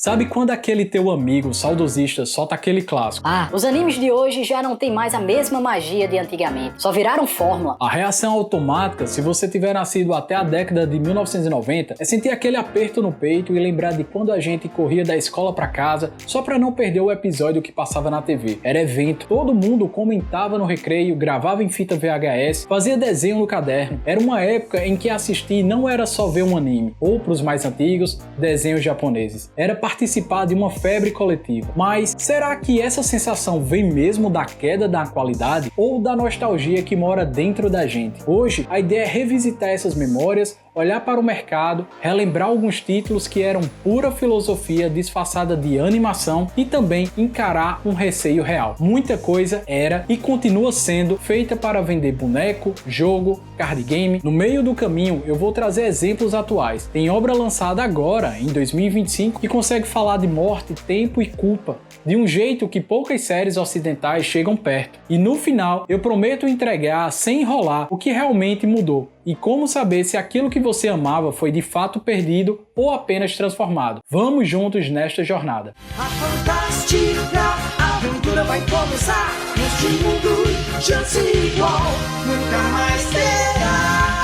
Sabe quando aquele teu amigo saudosista solta aquele clássico? Ah, os animes de hoje já não tem mais a mesma magia de antigamente. Só viraram fórmula. A reação automática, se você tiver nascido até a década de 1990, é sentir aquele aperto no peito e lembrar de quando a gente corria da escola pra casa só pra não perder o episódio que passava na TV. Era evento, todo mundo comentava no recreio, gravava em fita VHS, fazia desenho no caderno. Era uma época em que assistir não era só ver um anime, ou pros mais antigos, desenhos japoneses. Era participar de uma febre coletiva. Mas será que essa sensação vem mesmo da queda da qualidade ou da nostalgia que mora dentro da gente? Hoje, a ideia é revisitar essas memórias, olhar para o mercado, relembrar alguns títulos que eram pura filosofia disfarçada de animação e também encarar um receio real. Muita coisa era e continua sendo feita para vender boneco, jogo, card game. No meio do caminho eu vou trazer exemplos atuais. Tem obra lançada agora, em 2025, que consegue falar de morte, tempo e culpa de um jeito que poucas séries ocidentais chegam perto. E no final eu prometo entregar sem enrolar o que realmente mudou e como saber se aquilo que você amava foi de fato perdido ou apenas transformado. Vamos juntos nesta jornada. A fantástica aventura vai começar. Neste mundo, chance igual nunca mais terá.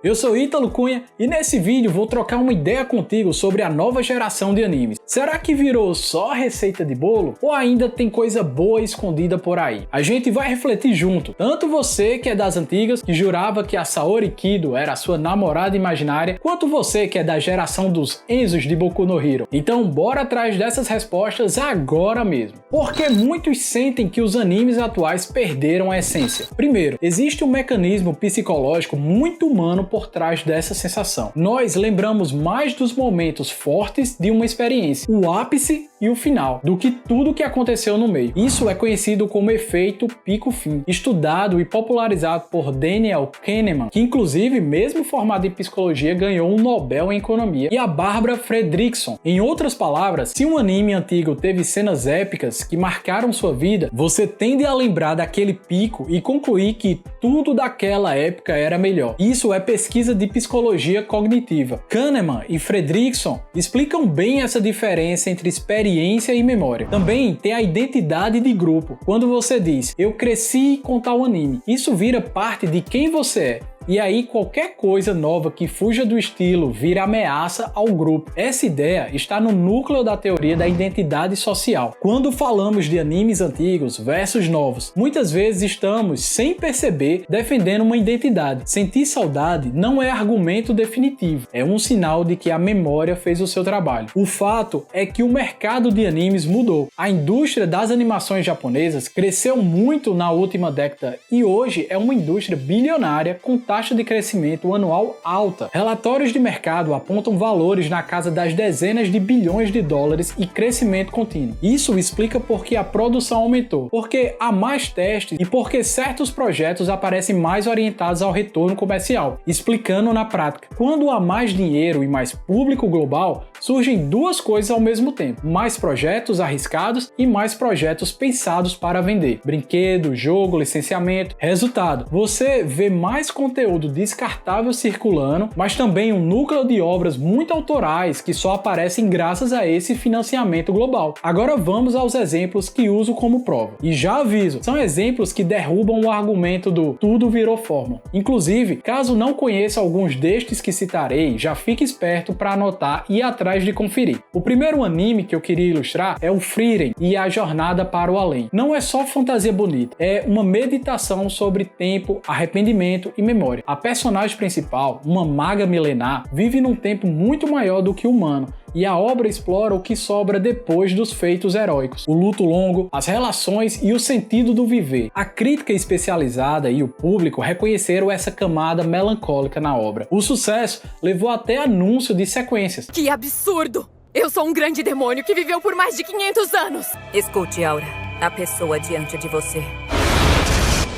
Eu sou Ítalo Cunha e nesse vídeo vou trocar uma ideia contigo sobre a nova geração de animes. Será que virou só receita de bolo ou ainda tem coisa boa escondida por aí? A gente vai refletir junto, tanto você que é das antigas, que jurava que a Saori Kido era a sua namorada imaginária, quanto você que é da geração dos Enzos de Boku no Hero. Então bora atrás dessas respostas agora mesmo. Porque muitos sentem que os animes atuais perderam a essência. Primeiro, existe um mecanismo psicológico muito humano por trás dessa sensação. Nós lembramos mais dos momentos fortes de uma experiência, o ápice e o final, do que tudo que aconteceu no meio. Isso é conhecido como efeito pico-fim, estudado e popularizado por Daniel Kahneman, que inclusive, mesmo formado em psicologia, ganhou um Nobel em economia, e a Barbara Fredrickson. Em outras palavras, se um anime antigo teve cenas épicas que marcaram sua vida, você tende a lembrar daquele pico e concluir que tudo daquela época era melhor. Isso é pesquisa de psicologia cognitiva. Kahneman e Fredrickson explicam bem essa diferença entre experiência e memória. Também tem a identidade de grupo. Quando você diz, eu cresci com tal anime, isso vira parte de quem você é. E aí qualquer coisa nova que fuja do estilo vira ameaça ao grupo. Essa ideia está no núcleo da teoria da identidade social. Quando falamos de animes antigos versus novos, muitas vezes estamos, sem perceber, defendendo uma identidade. Sentir saudade não é argumento definitivo, é um sinal de que a memória fez o seu trabalho. O fato é que o mercado de animes mudou. A indústria das animações japonesas cresceu muito na última década e hoje é uma indústria bilionária com taxa de crescimento anual alta. Relatórios de mercado apontam valores na casa das dezenas de bilhões de dólares e crescimento contínuo. Isso explica por que a produção aumentou, porque há mais testes e porque certos projetos aparecem mais orientados ao retorno comercial, explicando na prática. Quando há mais dinheiro e mais público global, surgem duas coisas ao mesmo tempo: mais projetos arriscados e mais projetos pensados para vender. Brinquedo, jogo, licenciamento. Resultado: você vê mais conteúdo descartável circulando, mas também um núcleo de obras muito autorais que só aparecem graças a esse financiamento global. Agora vamos aos exemplos que uso como prova. E já aviso, são exemplos que derrubam o argumento do tudo virou fórmula. Inclusive, caso não conheça alguns destes que citarei, já fique esperto para anotar e ir atrás de conferir. O primeiro anime que eu queria ilustrar é o Frieren e a Jornada para o Além. Não é só fantasia bonita, é uma meditação sobre tempo, arrependimento e memória. A personagem principal, uma maga milenar, vive num tempo muito maior do que o humano, e a obra explora o que sobra depois dos feitos heróicos, o luto longo, as relações e o sentido do viver. A crítica especializada e o público reconheceram essa camada melancólica na obra. O sucesso levou até anúncio de sequências. Que absurdo! Eu sou um grande demônio que viveu por mais de 500 anos! Escute, Aura. A pessoa diante de você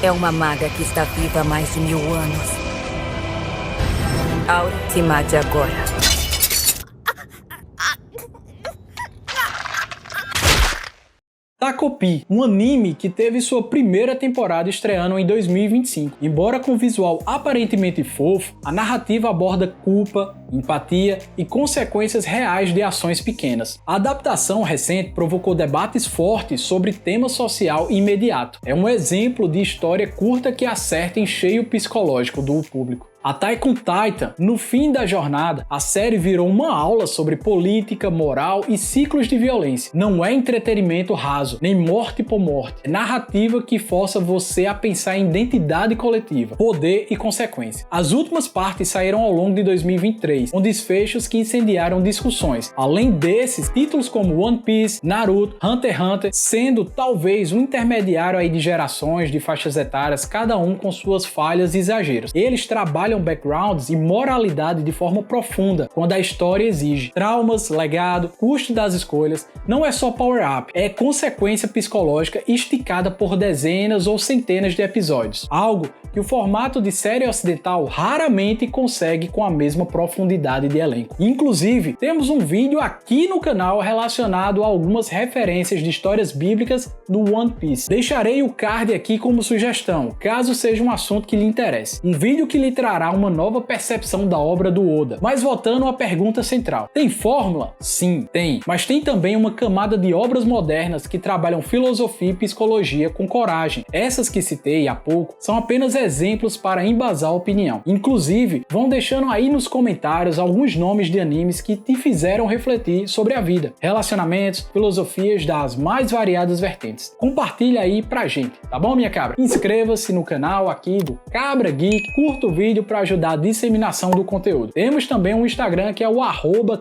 é uma maga que está viva há mais de 1000 anos. Aura, se mate agora. Tá Takopi, um anime que teve sua primeira temporada estreando em 2025. Embora com visual aparentemente fofo, a narrativa aborda culpa, empatia e consequências reais de ações pequenas. A adaptação recente provocou debates fortes sobre tema social imediato. É um exemplo de história curta que acerta em cheio psicológico do público. Attack on Titan, no fim da jornada, a série virou uma aula sobre política, moral e ciclos de violência. Não é entretenimento raso, nem morte por morte. É narrativa que força você a pensar em identidade coletiva, poder e consequência. As últimas partes saíram ao longo de 2023, com desfechos que incendiaram discussões. Além desses, títulos como One Piece, Naruto, Hunter x Hunter, sendo talvez um intermediário aí de gerações, de faixas etárias, cada um com suas falhas e exageros. Eles trabalham backgrounds e moralidade de forma profunda quando a história exige. Traumas, legado, custo das escolhas, não é só power-up, é consequência psicológica esticada por dezenas ou centenas de episódios. Algo que o formato de série ocidental raramente consegue com a mesma profundidade de elenco. Inclusive, temos um vídeo aqui no canal relacionado a algumas referências de histórias bíblicas no One Piece. Deixarei o card aqui como sugestão, caso seja um assunto que lhe interesse. Um vídeo que lhe trará uma nova percepção da obra do Oda. Mas voltando à pergunta central. Tem fórmula? Sim, tem. Mas tem também uma camada de obras modernas que trabalham filosofia e psicologia com coragem. Essas que citei há pouco são apenas exemplos para embasar a opinião. Inclusive, vão deixando aí nos comentários alguns nomes de animes que te fizeram refletir sobre a vida, relacionamentos, filosofias das mais variadas vertentes. Compartilha aí pra gente, tá bom, minha cabra? Inscreva-se no canal aqui do Cabra Geek, curta o vídeo para ajudar a disseminação do conteúdo. Temos também um Instagram que é o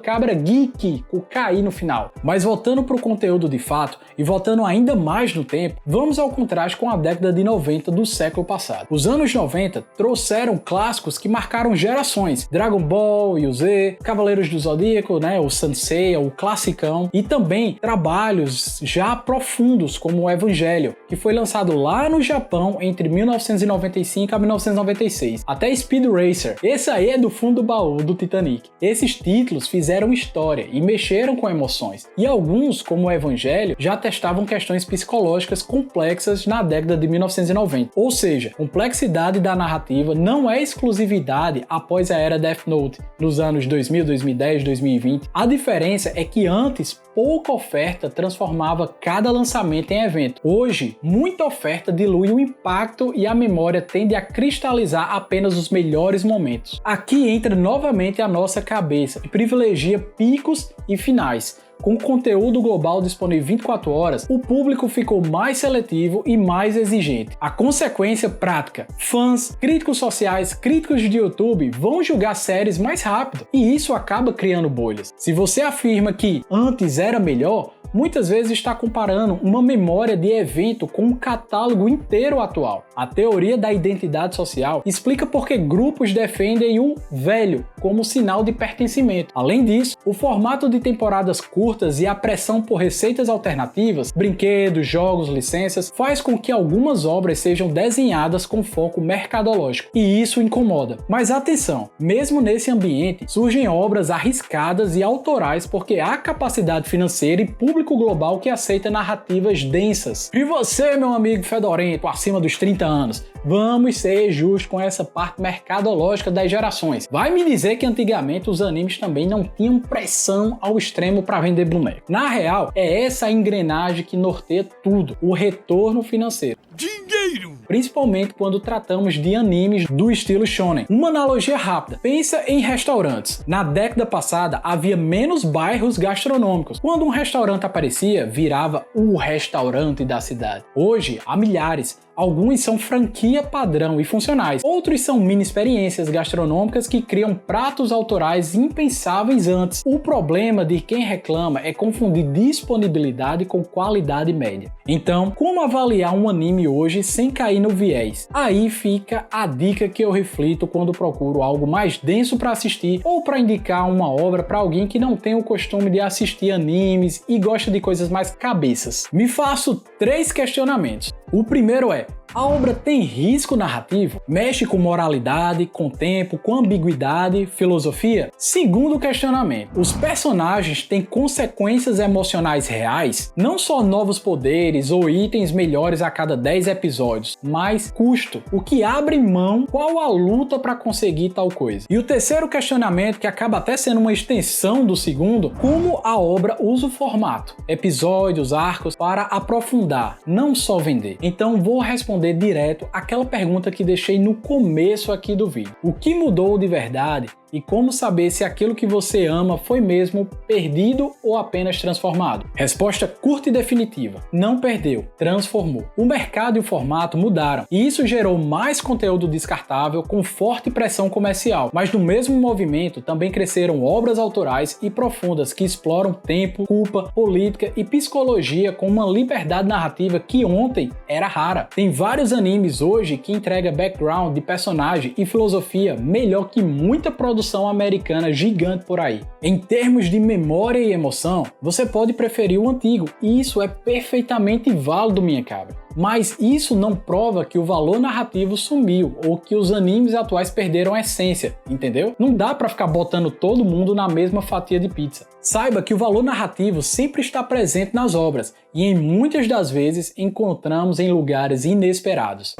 @CabraGeek, com KI no final. Mas voltando para o conteúdo de fato e voltando ainda mais no tempo, vamos ao contraste com a década de 90 do século passado. Os anos 90 trouxeram clássicos que marcaram gerações. Dragon Ball, Z, Cavaleiros do Zodíaco, o Sansei, o classicão, e também trabalhos já profundos como o Evangelho, que foi lançado lá no Japão entre 1995 a 1996. Até Speed Racer. Esse aí é do fundo do baú do Titanic. Esses títulos fizeram história e mexeram com emoções. E alguns, como o Evangelho, já testavam questões psicológicas complexas na década de 1990. Ou seja, complexidade da narrativa não é exclusividade após a era Death Note, nos anos 2000, 2010, 2020. A diferença é que antes, pouca oferta transformava cada lançamento em evento. Hoje, muita oferta dilui o impacto e a memória tende a cristalizar apenas os melhores momentos. Aqui entra novamente a nossa cabeça e privilegia picos e finais. Com conteúdo global disponível 24 horas, o público ficou mais seletivo e mais exigente. A consequência prática: fãs, críticos sociais, críticos de YouTube vão julgar séries mais rápido, e isso acaba criando bolhas. Se você afirma que antes era melhor, muitas vezes está comparando uma memória de evento com um catálogo inteiro atual. A teoria da identidade social explica por que grupos defendem o velho como sinal de pertencimento. Além disso, o formato de temporadas curtas e a pressão por receitas alternativas, brinquedos, jogos, licenças, faz com que algumas obras sejam desenhadas com foco mercadológico, e isso incomoda. Mas atenção, mesmo nesse ambiente, surgem obras arriscadas e autorais porque há capacidade financeira e público global que aceita narrativas densas. E você, meu amigo fedorento, acima dos 30 anos, vamos ser justos com essa parte mercadológica das gerações. Vai me dizer que antigamente os animes também não tinham pressão ao extremo para vender boneco. Na real, é essa engrenagem que norteia tudo, o retorno financeiro. Dinheiro! Principalmente quando tratamos de animes do estilo shonen. Uma analogia rápida. Pensa em restaurantes. Na década passada, havia menos bairros gastronômicos. Quando um restaurante aparecia, virava o restaurante da cidade. Hoje, há milhares. Alguns são franquia padrão e funcionais. Outros são mini experiências gastronômicas que criam pratos autorais impensáveis antes. O problema de quem reclama é confundir disponibilidade com qualidade média. Então, como avaliar um anime hoje sem cair no viés? Aí fica a dica que eu reflito quando procuro algo mais denso para assistir ou para indicar uma obra para alguém que não tem o costume de assistir animes e gosta de coisas mais cabeças. Me faço 3 questionamentos. O primeiro é: A obra tem risco narrativo? Mexe com moralidade, com tempo, com ambiguidade, filosofia? Segundo questionamento, os personagens têm consequências emocionais reais? Não só novos poderes ou itens melhores a cada 10 episódios, mas custo. O que abre mão? Qual a luta para conseguir tal coisa? E o terceiro questionamento, que acaba até sendo uma extensão do segundo, como a obra usa o formato, episódios, arcos, para aprofundar, não só vender. Então vou responder direto aquela pergunta que deixei no começo aqui do vídeo. O que mudou de verdade? E como saber se aquilo que você ama foi mesmo perdido ou apenas transformado? Resposta curta e definitiva: não perdeu, transformou. O mercado e o formato mudaram, e isso gerou mais conteúdo descartável com forte pressão comercial. Mas no mesmo movimento também cresceram obras autorais e profundas que exploram tempo, culpa, política e psicologia com uma liberdade narrativa que ontem era rara. Tem vários animes hoje que entregam background de personagem e filosofia melhor que muita produção americana gigante por aí. Em termos de memória e emoção, você pode preferir o antigo, e isso é perfeitamente válido, minha cabra. Mas isso não prova que o valor narrativo sumiu ou que os animes atuais perderam a essência, entendeu? Não dá pra ficar botando todo mundo na mesma fatia de pizza. Saiba que o valor narrativo sempre está presente nas obras e em muitas das vezes encontramos em lugares inesperados.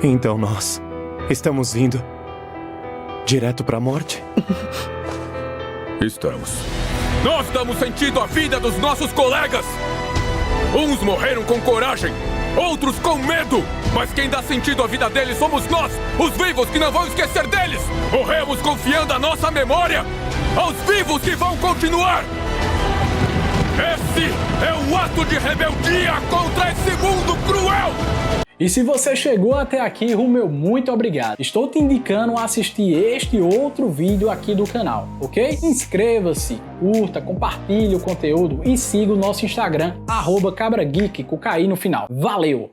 Então nós estamos indo direto pra morte? Estamos. Nós damos sentido à vida dos nossos colegas! Uns morreram com coragem, outros com medo! Mas quem dá sentido à vida deles somos nós, os vivos que não vão esquecer deles! Morremos confiando a nossa memória aos vivos que vão continuar! Esse é um ato de rebeldia contra esse mundo cruel! E se você chegou até aqui, meu muito obrigado. Estou te indicando a assistir este outro vídeo aqui do canal, ok? Inscreva-se, curta, compartilhe o conteúdo e siga o nosso Instagram, @cabrageek, com KI no final. Valeu!